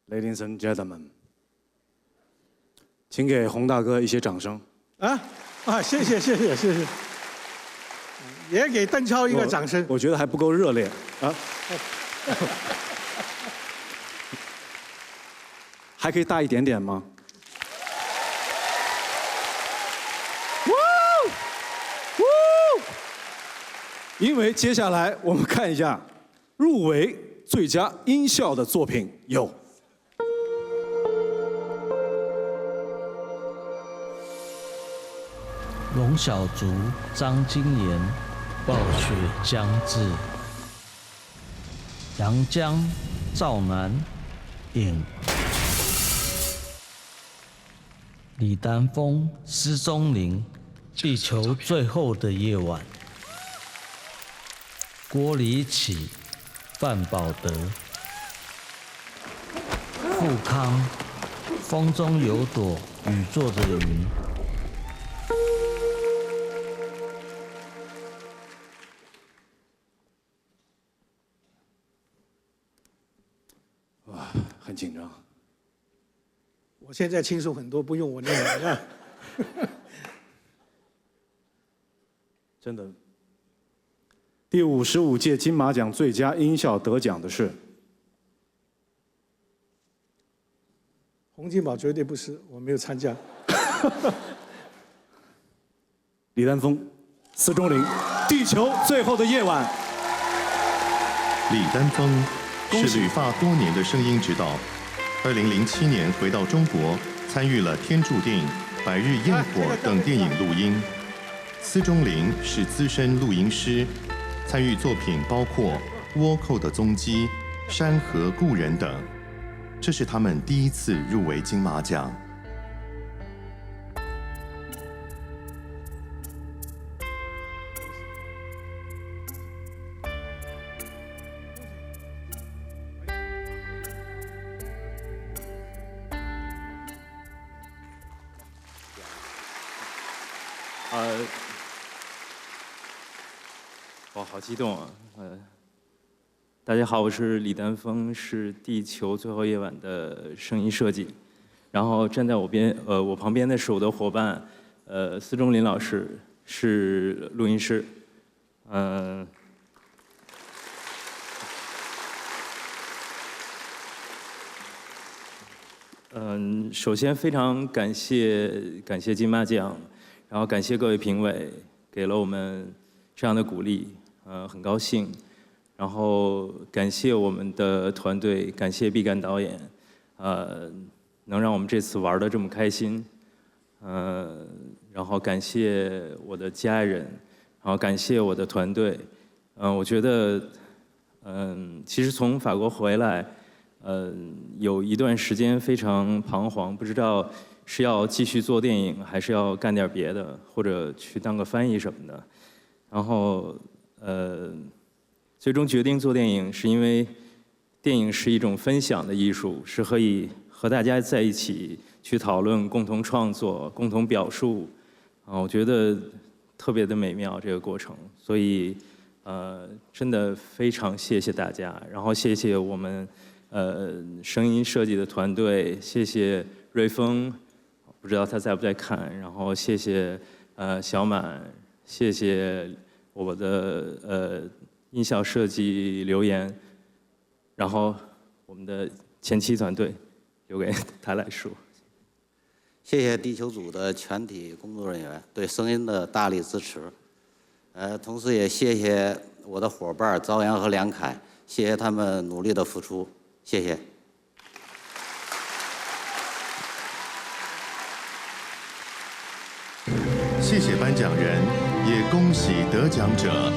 Ladies and gentlemen， 请给洪大哥一些掌声。谢谢，也给邓超一个掌声。我觉得还不够热烈啊。还可以大一点点吗？因为接下来我们看一下入围最佳音效的作品有。龙小竹、张金岩、暴雪将至，阳江、赵楠、影，李丹峰、施宗林，地球最后的夜晚，郭李启、范宝德，富康，风中有朵雨做的云。很紧张。我现在轻松很多，不用我念了。真的。第55届金马奖最佳音效得奖的是洪金宝，绝对不是，我没有参加。李丹峰、施宗林，《地球最后的夜晚》。李丹峰是旅发多年的声音指导，2007年回到中国，参与了《天柱电影》《百日焰火》等电影录音。施宗林是资深录音师，参与作品包括《倭寇的踪迹》《山河故人》等。这是他们第一次入围金马奖。哇，好激动啊！大家好，我是李丹峰，是《地球最后夜晚》的声音设计。然后站在我旁边的是我的伙伴，施宗林老师是录音师，首先非常感谢金马奖，然后感谢各位评委给了我们这样的鼓励，很高兴。然后感谢我们的团队，感谢毕赣导演，能让我们这次玩得这么开心，然后感谢我的家人，然后感谢我的团队，我觉得，其实从法国回来，有一段时间非常彷徨，不知道是要继续做电影，还是要干点别的，或者去当个翻译什么的，然后最终决定做电影，是因为电影是一种分享的艺术，是可以和大家在一起去讨论、共同创作、共同表述，我觉得特别的美妙这个过程。所以真的非常谢谢大家，然后谢谢我们声音设计的团队，谢谢瑞峰，不知道他在不在看，然后谢谢小满，谢谢我的音效设计留言，然后我们的前期团队留给他来说。谢谢地球组的全体工作人员对声音的大力支持，同时也谢谢我的伙伴朝阳和梁凯，谢谢他们努力的付出，谢谢。谢谢颁奖人，也恭喜得奖者。